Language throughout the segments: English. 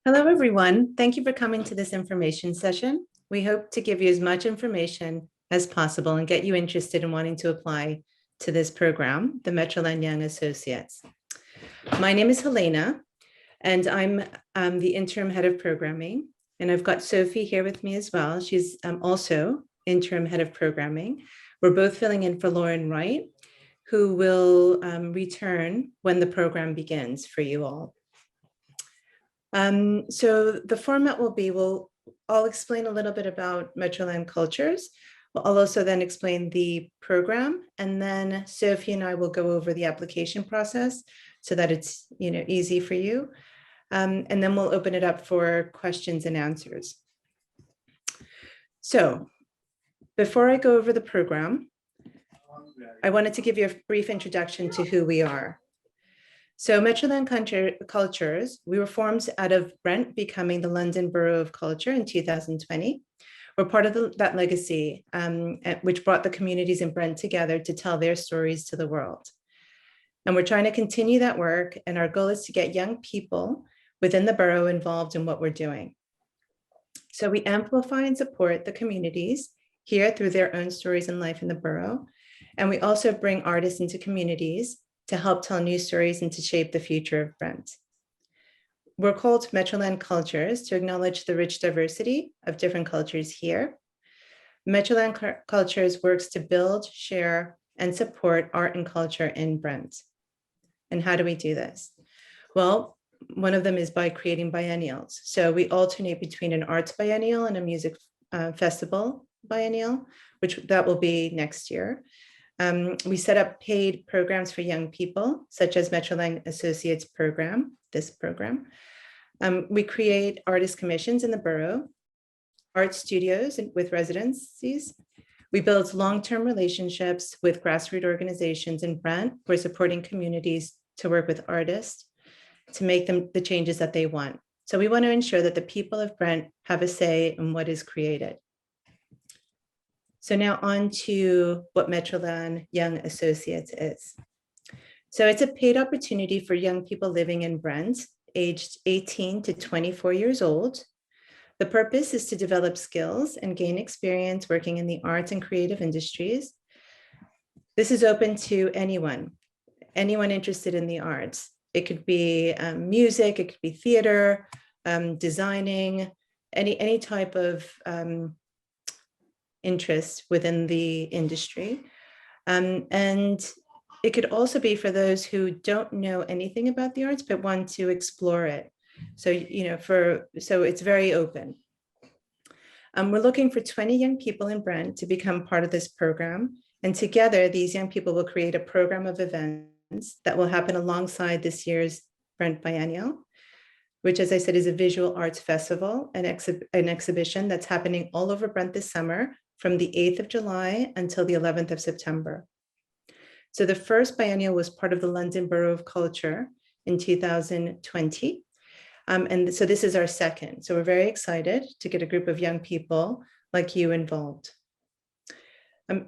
Hello, everyone. Thank you for coming to this information session. We hope to give you as much information as possible and get you interested in wanting to apply to this program, the Metroland Young Associates. My name is Helena, and I'm the interim head of programming. And I've got Sophie here with me as well. She's also interim head of programming. We're both filling in for Lauren Wright, who will return when the program begins for you all. So the format will be, I'll explain a little bit about Metroland Cultures. I'll also then explain the program, and then Sophie and I will go over the application process so that it's easy for you. And then we'll open it up for questions and answers. So before I go over the program, I wanted to give you a brief introduction to who we are. So Metroland Cultures, we were formed out of Brent becoming the London Borough of Culture in 2020. We're part of that legacy, which brought the communities in Brent together to tell their stories to the world. And we're trying to continue that work, and our goal is to get young people within the borough involved in what we're doing. So we amplify and support the communities here through their own stories and life in the borough. And we also bring artists into communities to help tell new stories and to shape the future of Brent. We're called Metroland Cultures to acknowledge the rich diversity of different cultures here. Metroland Cultures works to build, share, and support art and culture in Brent. And how do we do this? Well, one of them is by creating biennials. So we alternate between an arts biennial and a music festival biennial, which that will be next year. We set up paid programs for young people, such as Metroland Associates program, this program. We create artist commissions in the borough, art studios with residencies. We build long-term relationships with grassroots organizations in Brent. We're supporting communities to work with artists to make them the changes that they want. So we want to ensure that the people of Brent have a say in what is created. So now on to what Metroland Young Associates is. So it's a paid opportunity for young people living in Brent, aged 18 to 24 years old. The purpose is to develop skills and gain experience working in the arts and creative industries. This is open to anyone interested in the arts. It could be music, it could be theater, designing, any type of interest within the industry. And it could also be for those who don't know anything about the arts, but want to explore it. So, so it's very open. We're looking for 20 young people in Brent to become part of this program. And together, these young people will create a program of events that will happen alongside this year's Brent Biennial, which, as I said, is a visual arts festival, an exhibition that's happening all over Brent this summer from the 8th of July until the 11th of September. So the first biennial was part of the London Borough of Culture in 2020. And so this is our second. So we're very excited to get a group of young people like you involved.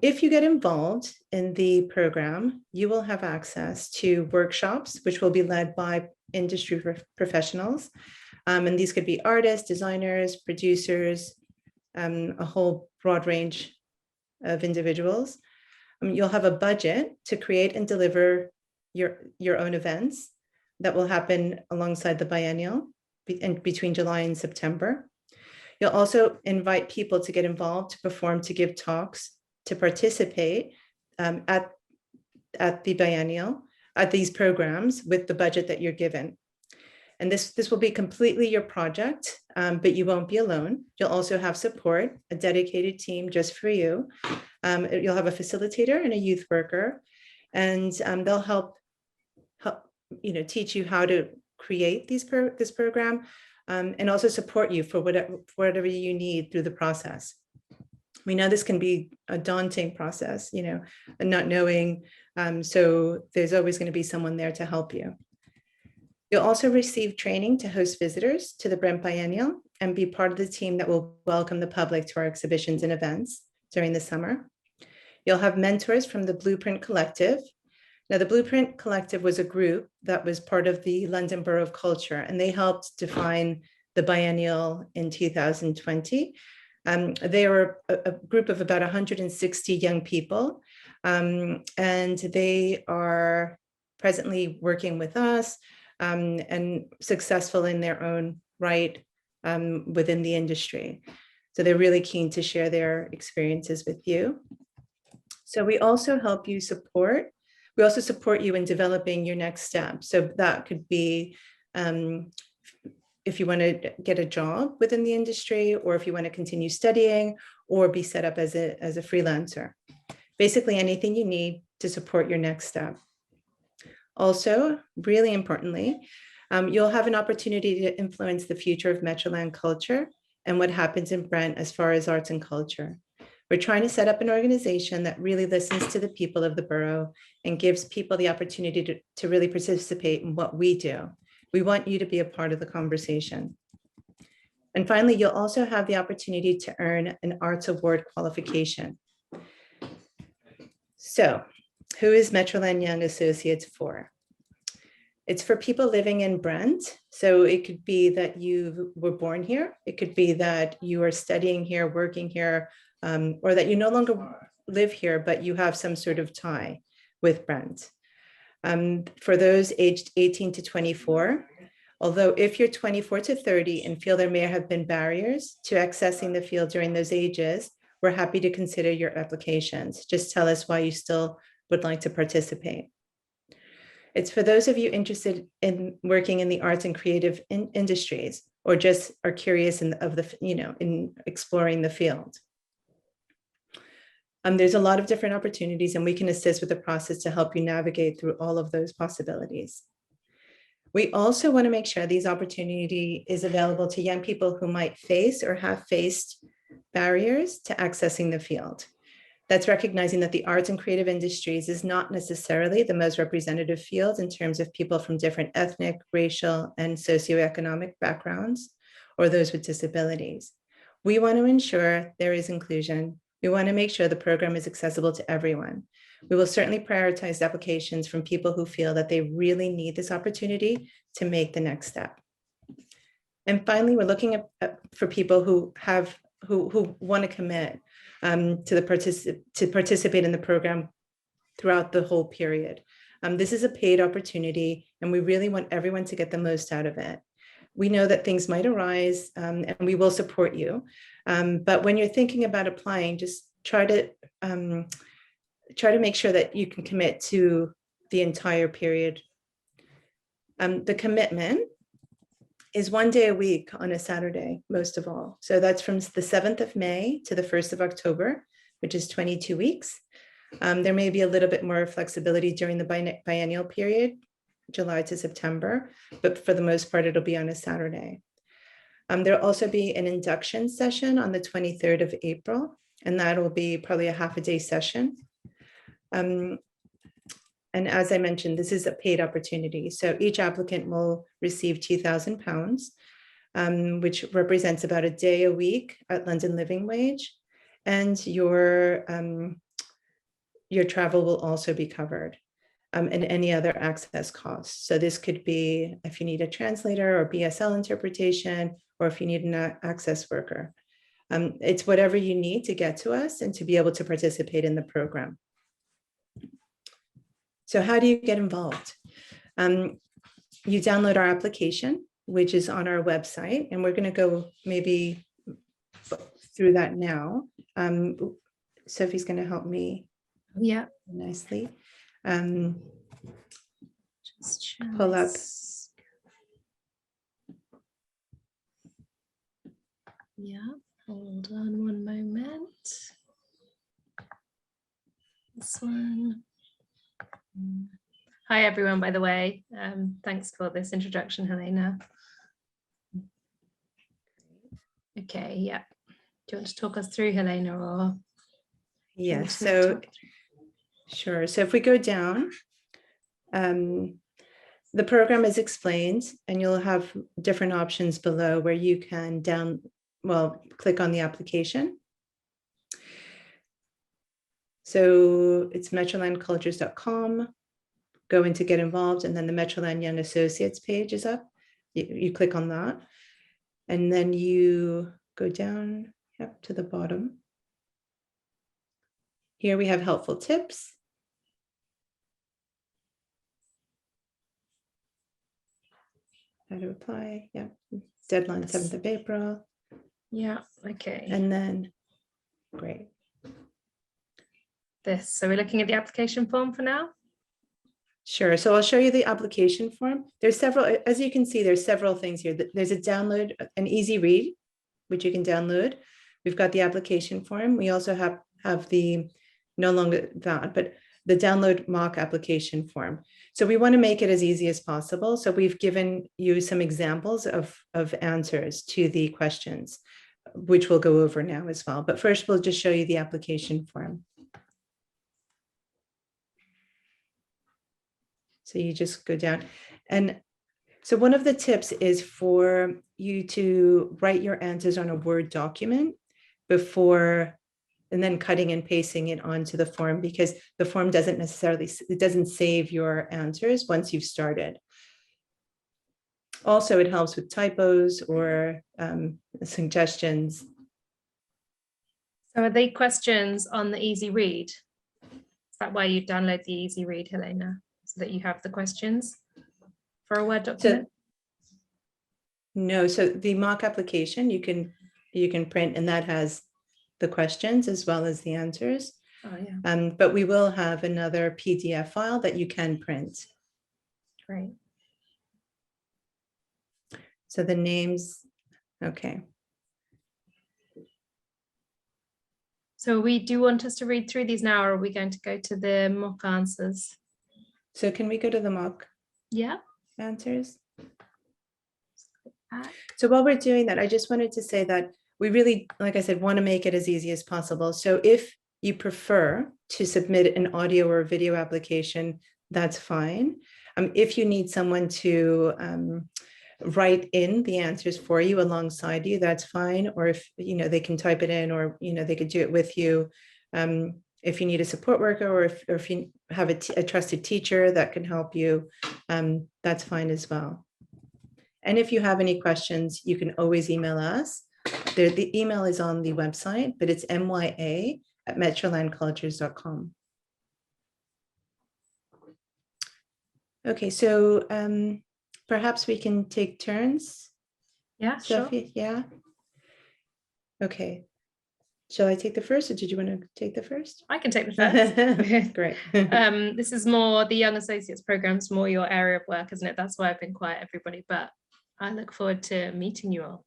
If you get involved in the program, you will have access to workshops, which will be led by industry professionals. And these could be artists, designers, producers, a whole broad range of individuals. You'll have a budget to create and deliver your own events that will happen alongside the biennial between July and September. You'll also invite people to get involved, to perform, to give talks, to participate at the biennial, at these programs with the budget that you're given. And this will be completely your project, but you won't be alone. You'll also have support, a dedicated team just for you. You'll have a facilitator and a youth worker, and they'll help teach you how to create this program, and also support you for whatever you need through the process. We know this can be a daunting process, and not knowing, so there's always going to be someone there to help you. You'll also receive training to host visitors to the Brent Biennial and be part of the team that will welcome the public to our exhibitions and events during the summer. You'll have mentors from the Blueprint Collective. Now, the Blueprint Collective was a group that was part of the London Borough of Culture, and they helped define the biennial in 2020. They are a group of about 160 young people, and they are presently working with us and successful in their own right within the industry. So they're really keen to share their experiences with you. So we also help you support. We also support you in developing your next step. So that could be if you want to get a job within the industry, or if you want to continue studying, or be set up as a freelancer. Basically anything you need to support your next step. Also, really importantly, you'll have an opportunity to influence the future of Metroland culture and what happens in Brent as far as arts and culture. We're trying to set up an organization that really listens to the people of the borough and gives people the opportunity to really participate in what we do. We want you to be a part of the conversation. And finally, you'll also have the opportunity to earn an arts award qualification. So, who is Metroland Young Associates for? It's for people living in Brent. So it could be that you were born here. It could be that you are studying here, working here, or that you no longer live here, but you have some sort of tie with Brent. For those aged 18 to 24, although if you're 24 to 30 and feel there may have been barriers to accessing the field during those ages, we're happy to consider your applications. Just tell us why you still would like to participate. It's for those of you interested in working in the arts and creative industries, or just are curious in exploring the field. There's a lot of different opportunities, and we can assist with the process to help you navigate through all of those possibilities. We also want to make sure these opportunity is available to young people who might face or have faced barriers to accessing the field. That's recognizing that the arts and creative industries is not necessarily the most representative field in terms of people from different ethnic, racial, and socioeconomic backgrounds, or those with disabilities. We want to ensure there is inclusion. We want to make sure the program is accessible to everyone. We will certainly prioritize applications from people who feel that they really need this opportunity to make the next step. And finally, we're looking for people who want to commit to participate in the program throughout the whole period. This is a paid opportunity, and we really want everyone to get the most out of it. We know that things might arise, and we will support you. But when you're thinking about applying, just try to make sure that you can commit to the entire period. The commitment is 1 day a week on a Saturday, most of all. So that's from the 7th of May to the 1st of October, which is 22 weeks. There may be a little bit more flexibility during the biennial period, July to September, but for the most part, it'll be on a Saturday. There'll also be an induction session on the 23rd of April, and that'll be probably a half a day session. And as I mentioned, this is a paid opportunity. So each applicant will receive £2,000, which represents about a day a week at London Living Wage. And your travel will also be covered, and any other access costs. So this could be if you need a translator or BSL interpretation, or if you need an access worker. It's whatever you need to get to us and to be able to participate in the program. So how do you get involved? You download our application, which is on our website, and we're going to go maybe through that now. Sophie's going to help me. Yeah, Nicely. just Pull up. Yeah, hold on one moment. This one. Hi everyone, by the way. Thanks for this introduction, Helena. Okay, yeah. Do you want to talk us through, Helena, or? Yes, so sure. So if we go down, the program is explained, and you'll have different options below where you can click on the application. So it's metrolandcultures.com, go into get involved, and then the Metroland Young Associates page is up. You click on that. And then you go down, yep, to the bottom. Here we have helpful tips. How to apply, yeah. Deadline 7th of April. Yeah, okay. And then, great. So we're looking at the application form for now? Sure, so I'll show you the application form. There's several, as you can see, there's several things here. There's a download, an easy read, which you can download. We've got the application form. We also have the, no longer that, but the download mock application form. So we want to make it as easy as possible. So we've given you some examples of answers to the questions, which we'll go over now as well. But first, we'll just show you the application form. So you just go down. And so one of the tips is for you to write your answers on a Word document before, and then cutting and pasting it onto the form, because the form doesn't necessarily, it doesn't save your answers once you've started. Also, it helps with typos or suggestions. So are they questions on the easy read? Is that why you download the easy read, Helena? So that you have the questions for a Word document? No, so the mock application you can print, and that has the questions as well as the answers. Oh, yeah. But we will have another PDF file that you can print. Great. So the names, okay. So we do want us to read through these now, or are we going to go to the mock answers? So can we go to the mock answers? So while we're doing that, I just wanted to say that we really, like I said, want to make it as easy as possible. So if you prefer to submit an audio or video application, that's fine. If you need someone to write in the answers for you alongside you, that's fine. Or if they can type it in, or they could do it with you. If you need a support worker, or if you have a trusted teacher that can help you, that's fine as well. And if you have any questions, you can always email us. The email is on the website, but it's mya@metrolandcolleges.com. Okay, so perhaps we can take turns. Yeah, Sophie, sure. Yeah. Okay. Shall I take the first, or did you want to take the first? I can take the first. Great. This is more the Young Associates program's more your area of work, isn't it? That's why I've been quiet, everybody, but I look forward to meeting you all.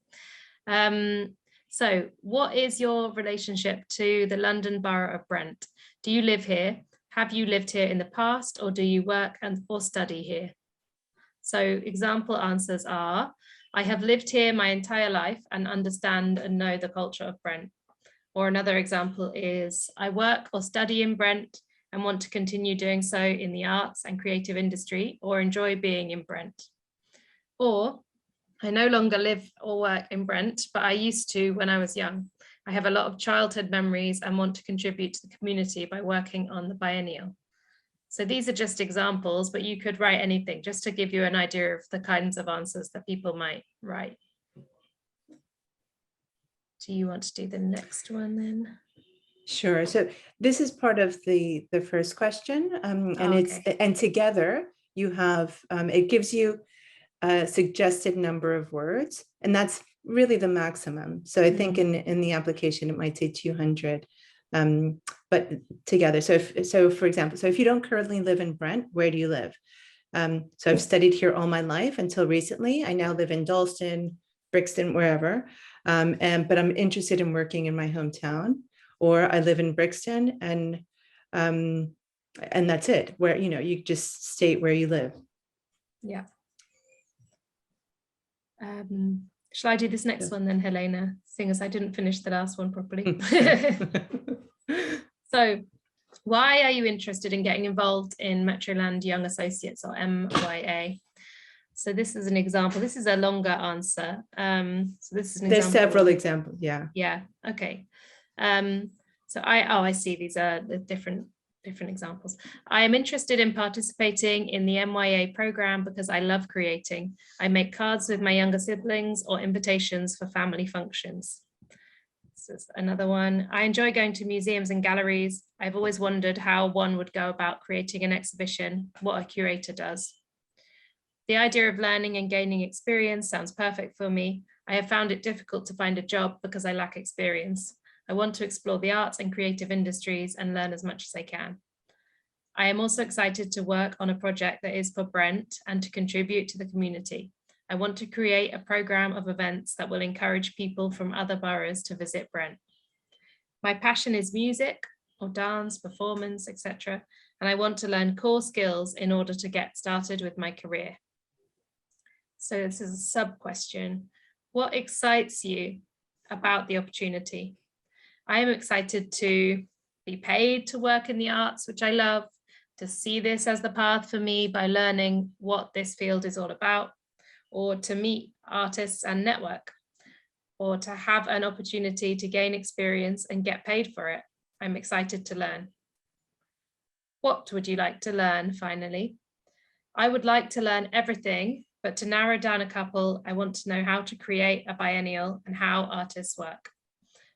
So what is your relationship to the London Borough of Brent? Do you live here? Have you lived here in the past, or do you work or study here? So example answers are, I have lived here my entire life and understand and know the culture of Brent. Or another example is, I work or study in Brent and want to continue doing so in the arts and creative industry, or enjoy being in Brent. Or, I no longer live or work in Brent, but I used to when I was young. I have a lot of childhood memories and want to contribute to the community by working on the biennial. So these are just examples, but you could write anything just to give you an idea of the kinds of answers that people might write. Do you want to do the next one then? Sure. So this is part of the first question, and together you have it gives you a suggested number of words, and that's really the maximum. So I think in the application it might say 200, but together. So for example, so if you don't currently live in Brent, where do you live? So I've studied here all my life until recently. I now live in Dalston, Brixton, wherever, but I'm interested in working in my hometown. Or I live in Brixton, and that's it. Where you just state where you live. Yeah. Shall I do this next one then, Helena? Seeing as I didn't finish the last one properly. So, why are you interested in getting involved in Metroland Young Associates, or MYA? So this is an example. This is a longer answer. So this is an There's example. several examples. Yeah. Yeah. Okay. So I see. These are the different different examples. I am interested in participating in the MYA program because I love creating. I make cards with my younger siblings or invitations for family functions. This is another one. I enjoy going to museums and galleries. I've always wondered how one would go about creating an exhibition, what a curator does. The idea of learning and gaining experience sounds perfect for me. I have found it difficult to find a job because I lack experience. I want to explore the arts and creative industries and learn as much as I can. I am also excited to work on a project that is for Brent and to contribute to the community. I want to create a program of events that will encourage people from other boroughs to visit Brent. My passion is music or dance, performance, etc. And I want to learn core skills in order to get started with my career. So this is a sub question. What excites you about the opportunity? I am excited to be paid to work in the arts, which I love, to see this as the path for me by learning what this field is all about, or to meet artists and network, or to have an opportunity to gain experience and get paid for it. I'm excited to learn. What would you like to learn, finally? I would like to learn everything, but to narrow down a couple, I want to know how to create a biennial and how artists work.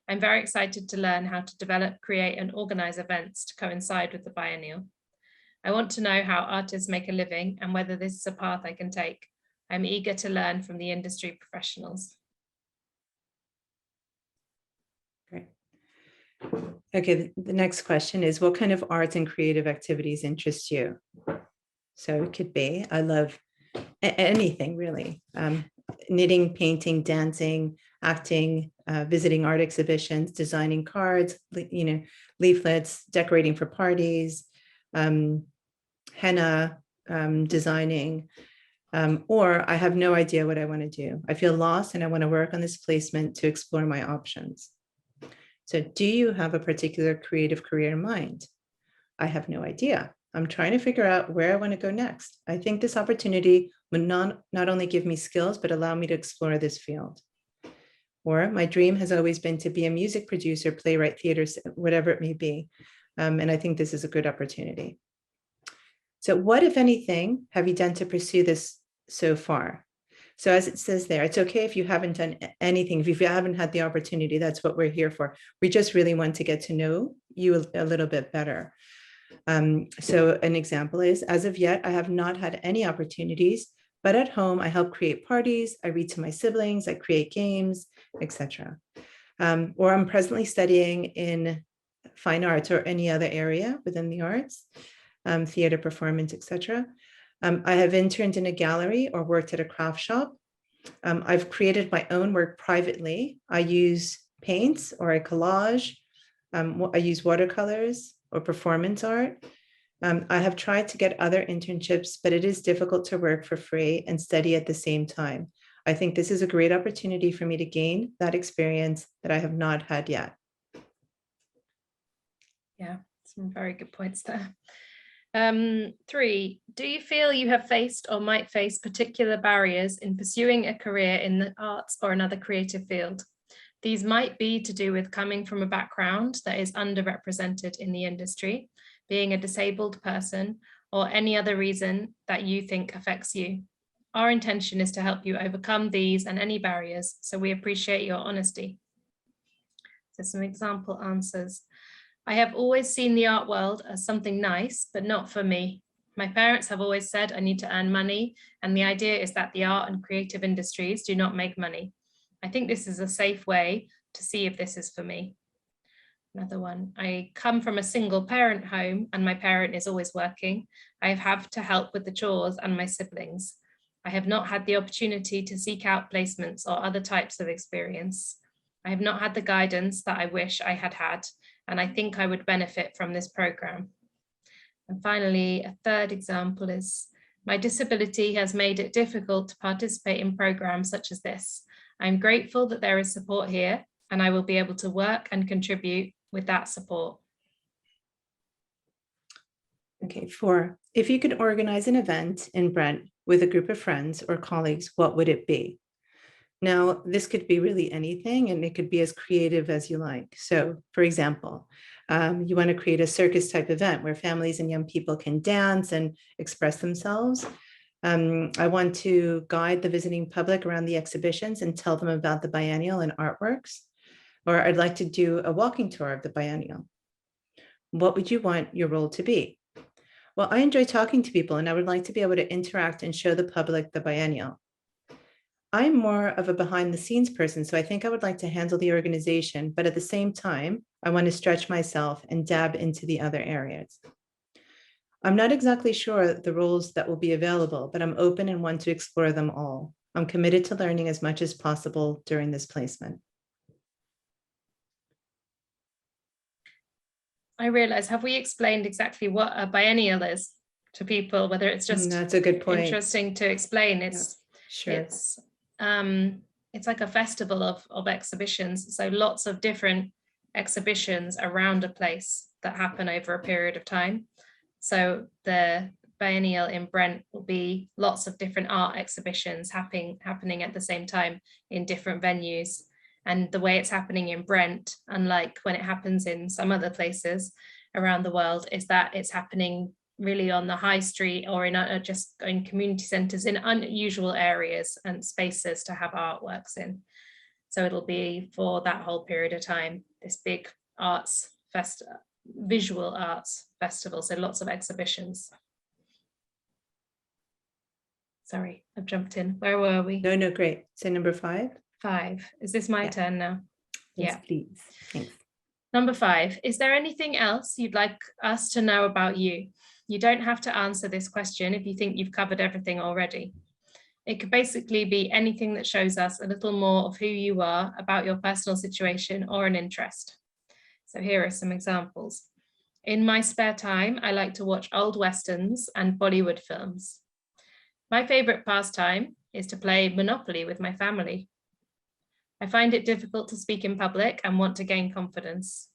I'm very excited to learn how to develop, create, and organize events to coincide with the biennial. I want to know how artists make a living and whether this is a path I can take. I'm eager to learn from the industry professionals. Great. Okay, the next question is, what kind of arts and creative activities interest you? So it could be, I love anything really, knitting, painting, dancing, acting, visiting art exhibitions, designing cards, leaflets, decorating for parties, henna, designing, or I have no idea what I want to do. I feel lost and I want to work on this placement to explore my options. So do you have a particular creative career in mind? I have no idea. I'm trying to figure out where I want to go next. I think this opportunity would not only give me skills, but allow me to explore this field. Or my dream has always been to be a music producer, playwright, theater, whatever it may be. And I think this is a good opportunity. So what, if anything, have you done to pursue this so far? So as it says there, it's okay if you haven't done anything, if you haven't had the opportunity, that's what we're here for. We just really want to get to know you a little bit better. So an example is, as of yet, I have not had any opportunities, but at home, I help create parties, I read to my siblings, I create games, etc. Or I'm presently studying in fine arts or any other area within the arts, theater, performance, etc. I have interned in a gallery or worked at a craft shop. I've created my own work privately. I use paints or I collage. I use watercolors or performance art. I have tried to get other internships, but it is difficult to work for free and study at the same time. I think this is a great opportunity for me to gain that experience that I have not had yet. Yeah, some very good points there. 3, do you feel you have faced or might face particular barriers in pursuing a career in the arts or another creative field? These might be to do with coming from a background that is underrepresented in the industry, being a disabled person, or any other reason that you think affects you. Our intention is to help you overcome these and any barriers, so we appreciate your honesty. So some example answers. I have always seen the art world as something nice, but not for me. My parents have always said I need to earn money, and the idea is that the art and creative industries do not make money. I think this is a safe way to see if this is for me. Another one, I come from a single parent home and my parent is always working. I have to help with the chores and my siblings. I have not had the opportunity to seek out placements or other types of experience. I have not had the guidance that I wish I had had, and I think I would benefit from this program. And finally, a third example is, my disability has made it difficult to participate in programs such as this. I'm grateful that there is support here, and I will be able to work and contribute with that support. Okay, 4, if you could organize an event in Brent with a group of friends or colleagues, what would it be? Now, this could be really anything, and it could be as creative as you like. So, for example, you want to create a circus type event where families and young people can dance and express themselves. I want to guide the visiting public around the exhibitions and tell them about the biennial and artworks. Or I'd like to do a walking tour of the biennial. What would you want your role to be? Well, I enjoy talking to people, and I would like to be able to interact and show the public the biennial. I'm more of a behind the scenes person, so I think I would like to handle the organization, but at the same time, I want to stretch myself and dab into the other areas. I'm not exactly sure the roles that will be available, but I'm open and want to explore them all. I'm committed to learning as much as possible during this placement. I realize, have we explained exactly what a biennial is to people, whether it's just That's a good point. interesting to explain? It's Sure. It's like a festival of exhibitions. So lots of different exhibitions around a place that happen over a period of time. So the biennial in Brent will be lots of different art exhibitions happening at the same time in different venues. And the way it's happening in Brent, unlike when it happens in some other places around the world, is that it's happening really on the high street or in just in community centres in unusual areas and spaces to have artworks in. So it'll be for that whole period of time, this big visual arts festival. So lots of exhibitions. Sorry, I've jumped in. Where were we? No, great. So number 5. 5. Is this my turn now? Yes, please. Thanks. Number 5. Is there anything else you'd like us to know about you? You don't have to answer this question if you think you've covered everything already. It could basically be anything that shows us a little more of who you are, about your personal situation or an interest. So here are some examples. In my spare time, I like to watch old westerns and Bollywood films. My favorite pastime is to play Monopoly with my family. I find it difficult to speak in public and want to gain confidence.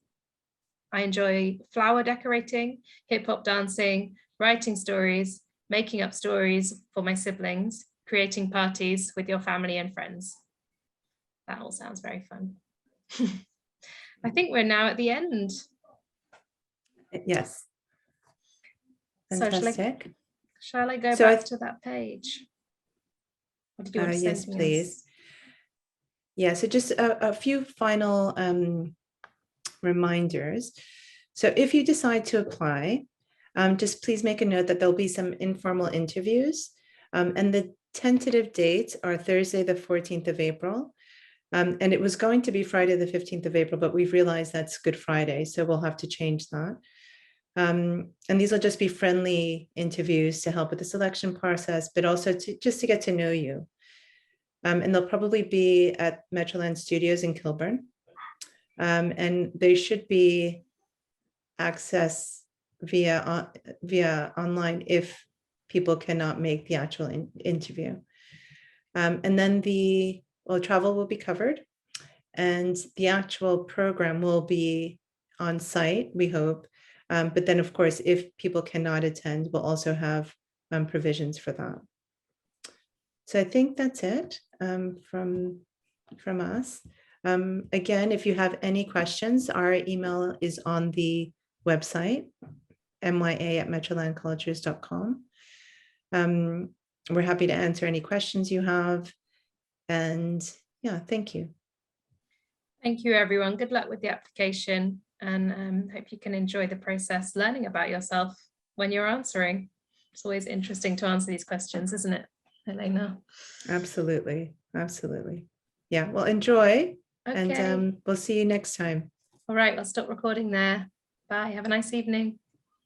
I enjoy flower decorating, hip hop dancing, writing stories, making up stories for my siblings, creating parties with your family and friends. That all sounds very fun. I think we're now at the end. Yes. Fantastic. So shall I go back to that page? Or did you want to say yes, please. Else? Yeah, so just a few final reminders. So if you decide to apply, just please make a note that there'll be some informal interviews. And the tentative dates are Thursday, the 14th of April. And it was going to be Friday, the 15th of April, but we've realized that's Good Friday, so we'll have to change that. And these will just be friendly interviews to help with the selection process, but also just to get to know you. And they'll probably be at Metroland Studios in Kilburn. And they should be accessed via online if people cannot make the actual interview. And then travel will be covered, and the actual program will be on site, we hope. But then, of course, if people cannot attend, we'll also have provisions for that. So I think that's it from us. Again, if you have any questions, our email is on the website, mya@metrolandcultures.com. We're happy to answer any questions you have. And yeah, thank you. Thank you, everyone. Good luck with the application, and hope you can enjoy the process learning about yourself when you're answering. It's always interesting to answer these questions, isn't it, Elena? Absolutely. Yeah, well, enjoy. Okay. And we'll see you next time. All right, I'll stop recording there. Bye. Have a nice evening.